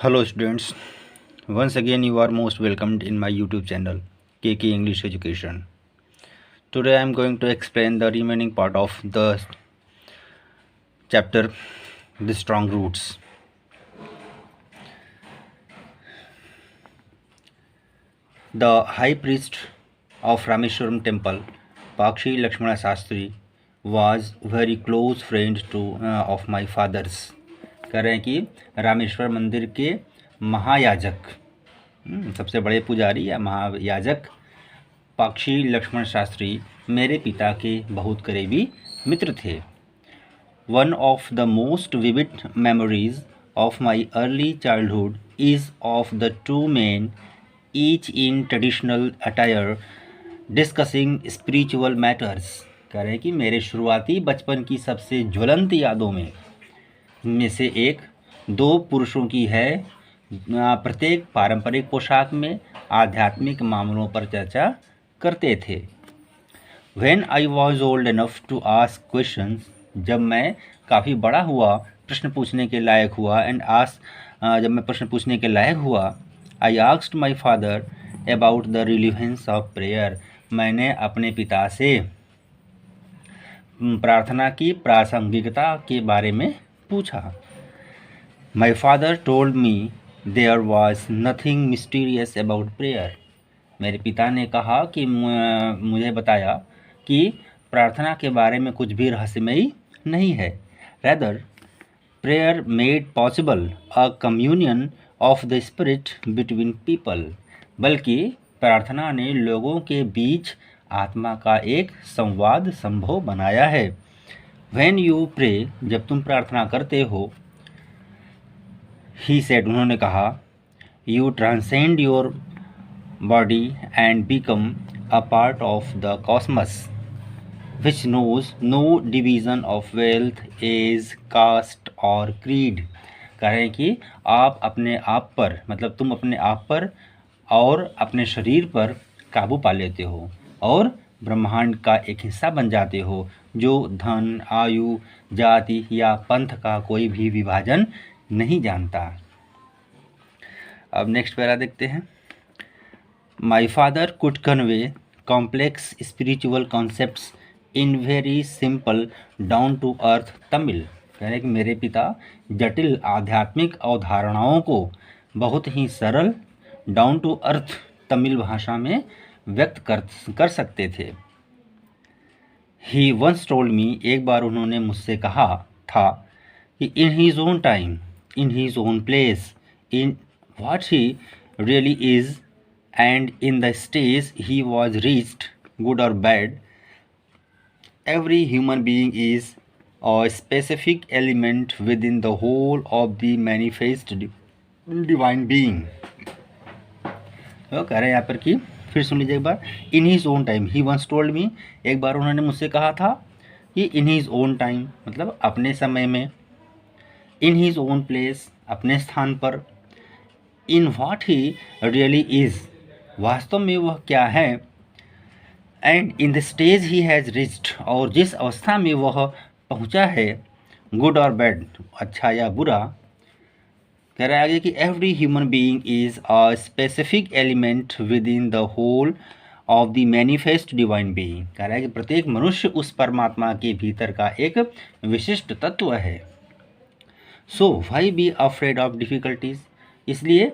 Hello students, once again you are most welcomed in my YouTube channel KK English Education. Today I am going to explain the remaining part of the chapter The Strong Roots. The high priest of Rameshwaram temple, Pakshi Lakshmana Shastri, was very close friend to of my father's. कह रहे हैं कि रामेश्वर मंदिर के महायाजक सबसे बड़े पुजारी या महायाजक पाक्षी लक्ष्मण शास्त्री मेरे पिता के बहुत करीबी मित्र थे. One of the most vivid memories of my early childhood is of the two main each in traditional attire discussing spiritual matters. कह रहे हैं कि मेरे शुरुआती बचपन की सबसे ज्वलंत यादों में से एक दो पुरुषों की है, प्रत्येक पारंपरिक पोशाक में आध्यात्मिक मामलों पर चर्चा करते थे. When I was old enough to ask questions, जब मैं काफ़ी बड़ा हुआ प्रश्न पूछने के लायक हुआ जब मैं प्रश्न पूछने के लायक हुआ, I asked my father about the relevance of prayer. मैंने अपने पिता से प्रार्थना की प्रासंगिकता के बारे में पूछा. My father told me there was nothing mysterious about prayer. मेरे पिता ने कहा कि मुझे बताया कि प्रार्थना के बारे में कुछ भी रहस्यमयी नहीं है. Rather, prayer made possible a communion of the spirit between people. बल्कि प्रार्थना ने लोगों के बीच आत्मा का एक संवाद संभव बनाया है. When you pray, जब तुम प्रार्थना करते हो, he said, उन्होंने कहा, you transcend your body and become a part of the cosmos which knows no division of wealth, age, caste और creed. कह रहे हैं कि आप अपने आप पर मतलब तुम अपने आप पर और अपने शरीर पर काबू पा लेते हो और ब्रह्मांड का एक हिस्सा बन जाते हो जो धन, आयु, जाति या पंथ का कोई भी विभाजन नहीं जानता. अब नेक्स्ट पैरा देखते हैं. My father could convey complex spiritual concepts in very simple down to earth Tamil. कह रहे हैं कि मेरे पिता जटिल आध्यात्मिक अवधारणाओं को बहुत ही सरल डाउन टू अर्थ तमिल भाषा में व्यक्त कर सकते थे. ही वंस टोल्ड मी, एक बार उन्होंने मुझसे कहा था कि in his own time, in his own place, in what he really is, and in the stage he was reached, good or bad, every human being is a specific element within the whole of the manifest divine being. तो कह रहे हैं यहाँ पर कि फिर सुन लीजिए एक बार. In his own time, he once told me, एक बार उन्होंने मुझसे कहा था कि इन हीज ओन टाइम मतलब अपने समय में, इन हीज ओन प्लेस अपने स्थान पर, in what he really is वास्तव में वह क्या है, and in the stage he has reached और जिस अवस्था में वह पहुंचा है, गुड और बैड अच्छा या बुरा. कह रहा है आगे कि every human being is a specific element within the whole of the manifest divine being. कह रहा है कि प्रत्येक मनुष्य उस परमात्मा के भीतर का एक विशिष्ट तत्व है. So why be afraid of difficulties, इसलिए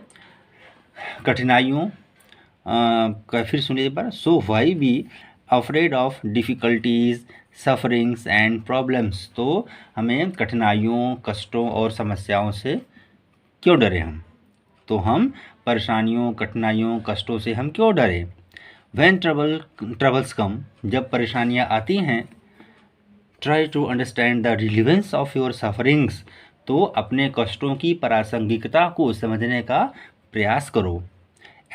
कठिनाइयों फिर सुनिए एक बार. So why be afraid of difficulties, sufferings and problems. तो हमें कठिनाइयों, कष्टों और समस्याओं से क्यों डरें हम, तो हम परेशानियों, कठिनाइयों, कष्टों से हम क्यों डरें. व्हेन ट्रबल्स कम, जब परेशानियाँ आती हैं, try to understand the relevance of your sufferings, तो अपने कष्टों की प्रासंगिकता को समझने का प्रयास करो.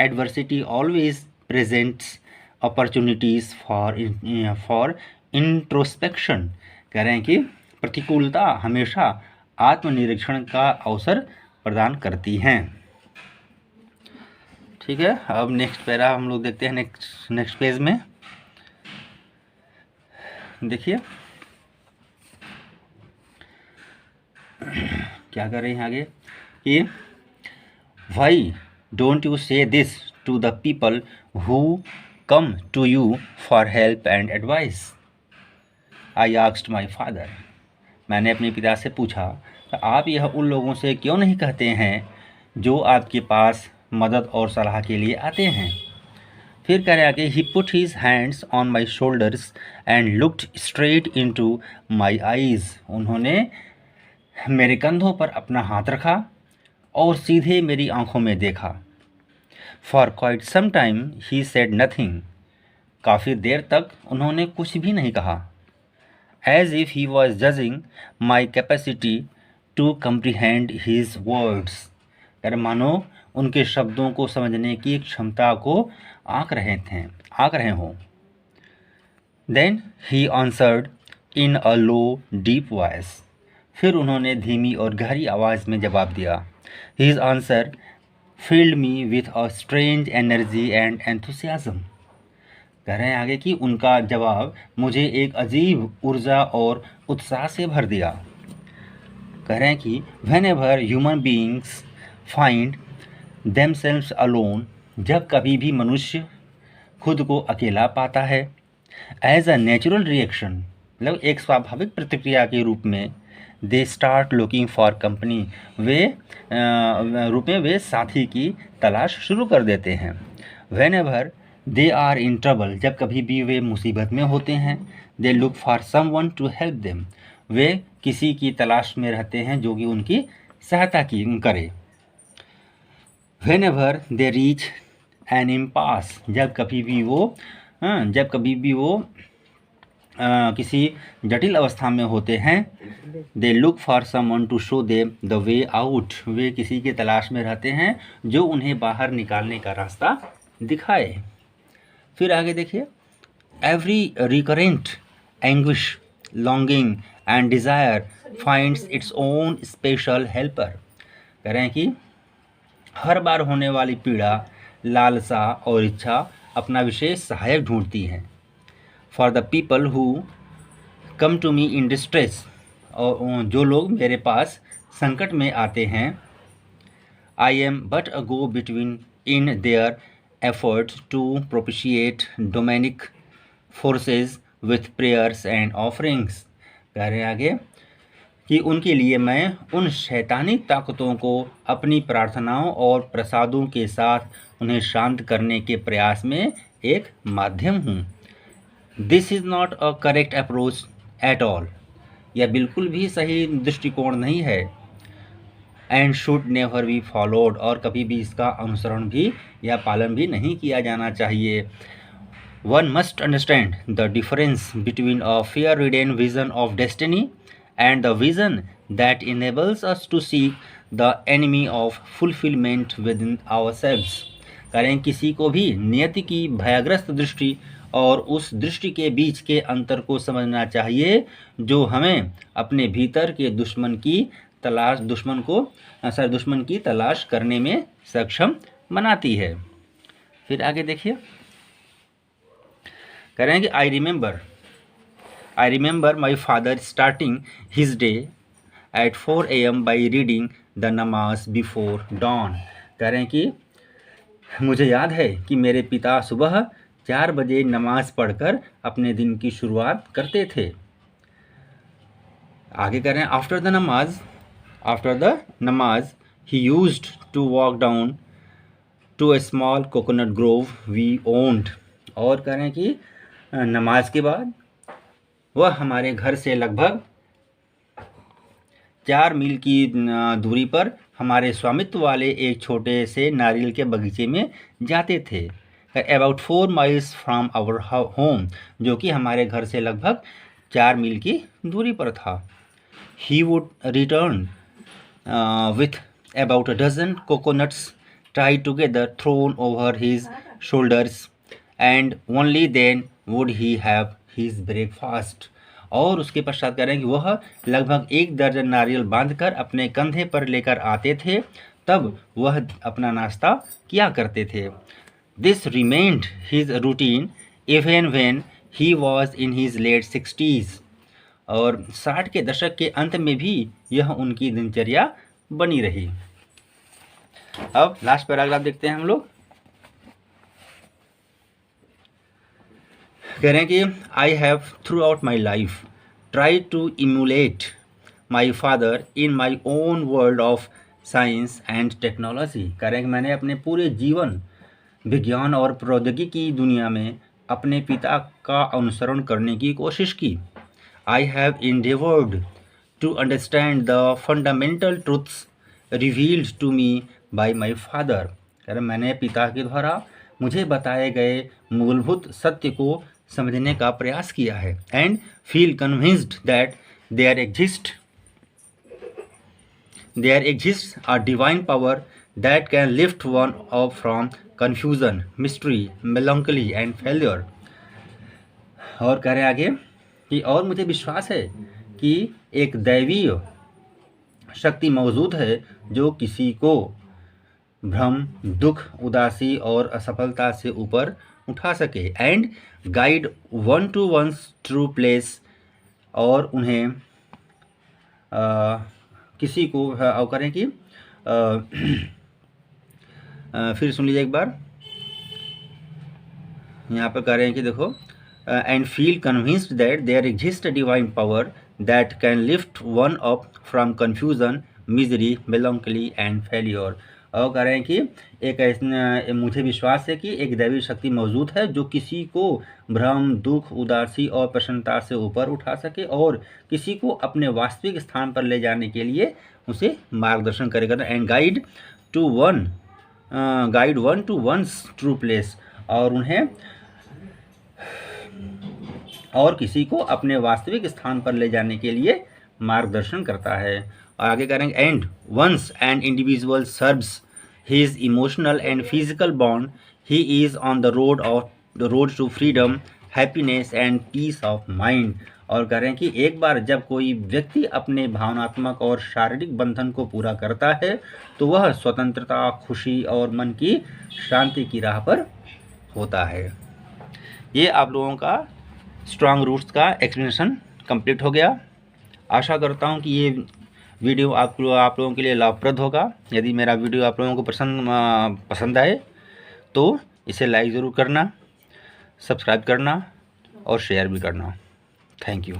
Adversity always presents opportunities for introspection. कह रहे हैं कि प्रतिकूलता हमेशा आत्मनिरीक्षण का अवसर प्रदान करती हैं. ठीक है, अब नेक्स्ट पैरा हम लोग देखते हैं नेक्स्ट पेज में. देखिए क्या कर रहे हैं आगे कि why don't you say this to the people who come to you for help and advice? I asked my father. मैंने अपने पिता से पूछा, तो आप यह उन लोगों से क्यों नहीं कहते हैं जो आपके पास मदद और सलाह के लिए आते हैं? फिर कह रहे आगे, he put his hands on my shoulders and looked straight into my eyes. उन्होंने मेरे कंधों पर अपना हाथ रखा और सीधे मेरी आंखों में देखा। For quite some time he said nothing. काफ़ी देर तक उन्होंने कुछ भी नहीं कहा। As if he was judging my capacity to comprehend his words. यार मानो उनके शब्दों को समझने की क्षमता को आंक रहे हों। Then he answered in a low deep voice. फिर उन्होंने धीमी और गहरी आवाज़ में जवाब दिया। His answer filled me with a strange energy and enthusiasm. कह रहे हैं आगे कि उनका जवाब मुझे एक अजीब ऊर्जा और उत्साह से भर दिया। कह रहे हैं कि when ever human beings find themselves alone, जब कभी भी मनुष्य खुद को अकेला पाता है, एज अ नेचुरल रिएक्शन, मतलब एक स्वाभाविक प्रतिक्रिया के रूप में, they start looking for company, वे साथी की तलाश शुरू कर देते हैं। Whenever they are in trouble, जब कभी भी वे मुसीबत में होते हैं, they look for someone to help them, वे किसी की तलाश में रहते हैं जो कि उनकी सहायता की करे। Whenever they reach an impasse, जब कभी भी वो किसी जटिल अवस्था में होते हैं, they look for someone to show them the way out, वे किसी की तलाश में रहते हैं जो उन्हें बाहर निकालने का रास्ता दिखाए। फिर आगे देखिए, every recurrent anguish, longing and desire finds its own special helper. कह रहे हैं कि हर बार होने वाली पीड़ा, लालसा और इच्छा अपना विशेष सहायक ढूंढती हैं। For the people who come to me in distress, और जो लोग मेरे पास संकट में आते हैं, I am but a go between in their efforts to propitiate demonic forces with prayers and offerings. कह रहे हैं आगे कि उनके लिए मैं उन शैतानी ताकतों को अपनी प्रार्थनाओं और प्रसादों के साथ उन्हें शांत करने के प्रयास में एक माध्यम हूँ। This is not a correct approach at all, यह बिल्कुल भी सही दृष्टिकोण नहीं है। And should never be followed, और कभी भी इसका अनुसरण भी या पालन भी नहीं किया जाना चाहिए। One must understand the difference between a fear ridden vision of destiny and the vision that enables us to seek the enemy of fulfillment within ourselves। करें किसी को भी नियति की भयग्रस्त दृष्टि और उस दृष्टि के बीच के अंतर को समझना चाहिए जो हमें अपने भीतर के दुश्मन की तलाश करने में सक्षम बनाती है। फिर आगे देखिए, कह रहे हैं कि I remember my father starting his day at 4 AM by reading the नमाज बिफोर डॉन। कह रहे हैं कि मुझे याद है कि मेरे पिता सुबह 4 बजे नमाज पढ़कर अपने दिन की शुरुआत करते थे। आगे कह रहे हैं, आफ्टर द नमाज he used to walk down to a small coconut grove we owned. और कह रहे हैं कि नमाज के बाद वह हमारे घर से लगभग 4 मील की दूरी पर हमारे स्वामित्व वाले एक छोटे से नारियल के बगीचे में जाते थे। About 4 miles from our home, जो कि हमारे घर से लगभग 4 मील की दूरी पर था। He would return with about a dozen coconuts tied together thrown over his shoulders and only then would he have his breakfast। और उसके पश्चात कह रहे हैं कि वह लगभग 1 दर्जन नारियल बांधकर अपने कंधे पर लेकर आते थे, तब वह अपना नाश्ता किया करते थे। This remained his routine even when he was in his late 60s। और 60 के दशक के अंत में भी यह उनकी दिनचर्या बनी रही। अब लास्ट पैराग्राफ देखते हैं हम लोग। कह रहे हैं कि I have throughout my life try to emulate my father in my own world of science and technology. कह रहे हैं कि मैंने अपने पूरे जीवन विज्ञान और प्रौद्योगिकी की दुनिया में अपने पिता का अनुसरण करने की कोशिश की। I have endeavored to understand the fundamental truths revealed to me by my father. कह रहे मैंने पिता के द्वारा मुझे बताए गए मूलभूत सत्य को समझने का प्रयास किया है। And feel convinced that there exists a divine power that can lift one up from confusion, mystery, melancholy and failure। और कह रहे आगे कि और मुझे विश्वास है कि एक दैवीय शक्ति मौजूद है जो किसी को भ्रम, दुख, उदासी और असफलता से ऊपर उठा सके। And guide one to one's true place, और उन्हें किसी को और करें कि फिर सुन लीजिए एक बार, यहाँ पर कह रहे हैं कि देखो and feel convinced that there exist a divine power that can lift one up from confusion, misery, melancholy and failure. और कह रहे हैं कि मुझे विश्वास है कि एक दैवी शक्ति मौजूद है जो किसी को भ्रम, दुख, उदासी और प्रसन्नता से ऊपर उठा सके और किसी को अपने वास्तविक स्थान पर ले जाने के लिए उसे मार्गदर्शन करेगा। And guide one to one's true place, और उन्हें और किसी को अपने वास्तविक स्थान पर ले जाने के लिए मार्गदर्शन करता है। और आगे करेंगे and once an individual serves his emotional and physical bond, he is on the road to freedom, happiness and peace of mind. और कह रहे हैं कि एक बार जब कोई व्यक्ति अपने भावनात्मक और शारीरिक बंधन को पूरा करता है तो वह स्वतंत्रता, खुशी और मन की शांति की राह पर होता है। ये आप लोगों का स्ट्रांग रूट्स का एक्सप्लेनेशन कंप्लीट हो गया। आशा करता हूँ कि ये वीडियो आप लोगों के लिए लाभप्रद होगा। यदि मेरा वीडियो आप लोगों को पसंद आए तो इसे लाइक ज़रूर करना, सब्सक्राइब करना और शेयर भी करना। Thank you.